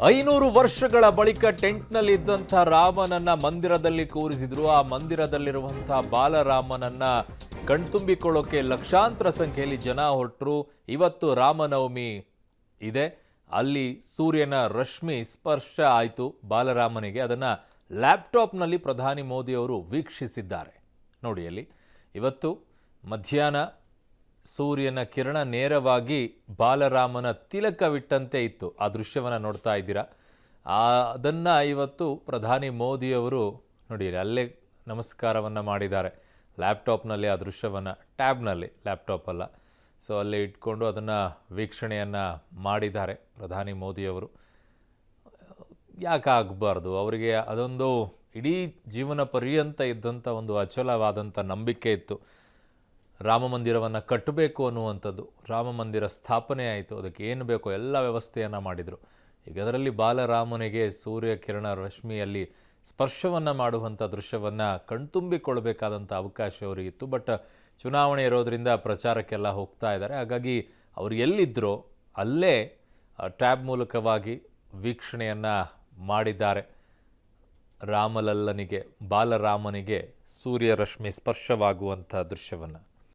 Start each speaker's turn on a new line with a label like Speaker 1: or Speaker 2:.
Speaker 1: 500 ವರ್ಷಗಳ ಬಳಿಕ ಟೆಂಟ್ನಲ್ಲಿ ಇದ್ದಂಥ ರಾಮನನ್ನ ಮಂದಿರದಲ್ಲಿ ಕೂರಿಸಿದ್ರು. ಆ ಮಂದಿರದಲ್ಲಿರುವಂತಹ ಬಾಲರಾಮನನ್ನ ಕಣ್ತುಂಬಿಕೊಳ್ಳೋಕೆ ಲಕ್ಷಾಂತರ ಸಂಖ್ಯೆಯಲ್ಲಿ ಜನ ಹೊರಟರು. ಇವತ್ತು ರಾಮನವಮಿ ಇದೆ. ಅಲ್ಲಿ ಸೂರ್ಯನ ರಶ್ಮಿ ಸ್ಪರ್ಶ ಆಯಿತು ಬಾಲರಾಮನಿಗೆ. ಅದನ್ನ ಲ್ಯಾಪ್ಟಾಪ್ನಲ್ಲಿ ಪ್ರಧಾನಿ ಮೋದಿ ಅವರು ವೀಕ್ಷಿಸಿದ್ದಾರೆ. ನೋಡಿ ಅಲ್ಲಿ ಇವತ್ತು ಮಧ್ಯಾಹ್ನ ಸೂರ್ಯನ ಕಿರಣ ನೇರವಾಗಿ ಬಾಲರಾಮನ ತಿಲಕವಿಟ್ಟಂತೆ ಇತ್ತು. ಆ ದೃಶ್ಯವನ್ನು ನೋಡ್ತಾ ಇದ್ದೀರಾ. ಅದನ್ನು ಇವತ್ತು ಪ್ರಧಾನಿ ಮೋದಿಯವರು ನೋಡಿ ಅಲ್ಲೇ ನಮಸ್ಕಾರವನ್ನು ಮಾಡಿದ್ದಾರೆ. ಲ್ಯಾಪ್ಟಾಪ್ನಲ್ಲಿ ಆ ದೃಶ್ಯವನ್ನು, ಟ್ಯಾಬ್ನಲ್ಲಿ, ಲ್ಯಾಪ್ಟಾಪ್ ಅಲ್ಲ, ಸೊ ಅಲ್ಲೇ ಇಟ್ಕೊಂಡು ಅದನ್ನು ವೀಕ್ಷಣೆಯನ್ನು ಮಾಡಿದ್ದಾರೆ ಪ್ರಧಾನಿ ಮೋದಿಯವರು. ಯಾಕಾಗಬಾರ್ದು? ಅವರಿಗೆ ಅದೊಂದು ಇಡೀ ಜೀವನ ಪರ್ಯಂತ ಇದ್ದಂಥ ಒಂದು ಅಚಲವಾದಂಥ ನಂಬಿಕೆ ಇತ್ತು. ರಾಮ ಮಂದಿರವನ್ನು ಕಟ್ಟಬೇಕು ಅನ್ನುವಂಥದ್ದು. ರಾಮ ಮಂದಿರ ಸ್ಥಾಪನೆ ಆಯಿತು. ಅದಕ್ಕೆ ಏನು ಬೇಕೋ ಎಲ್ಲ ವ್ಯವಸ್ಥೆಯನ್ನು ಮಾಡಿದರು. ಈಗ ಅದರಲ್ಲಿ ಬಾಲರಾಮನಿಗೆ ಸೂರ್ಯ ಕಿರಣ ರಶ್ಮಿಯಲ್ಲಿ ಸ್ಪರ್ಶವನ್ನು ಮಾಡುವಂಥ ದೃಶ್ಯವನ್ನು ಕಣ್ತುಂಬಿಕೊಳ್ಬೇಕಾದಂಥ ಅವಕಾಶ ಅವರಿಗಿತ್ತು. ಬಟ್ ಚುನಾವಣೆ ಇರೋದರಿಂದ ಪ್ರಚಾರಕ್ಕೆಲ್ಲ ಹೋಗ್ತಾ ಇದ್ದಾರೆ. ಹಾಗಾಗಿ ಅವರು ಎಲ್ಲಿದ್ದರೋ ಅಲ್ಲೇ ಟ್ಯಾಬ್ ಮೂಲಕವಾಗಿ ವೀಕ್ಷಣೆಯನ್ನು ಮಾಡಿದ್ದಾರೆ. ರಾಮಲಲ್ಲನಿಗೆ, ಬಾಲರಾಮನಿಗೆ ಸೂರ್ಯ ರಶ್ಮಿ ಸ್ಪರ್ಶವಾಗುವಂಥ ದೃಶ್ಯವನ್ನು.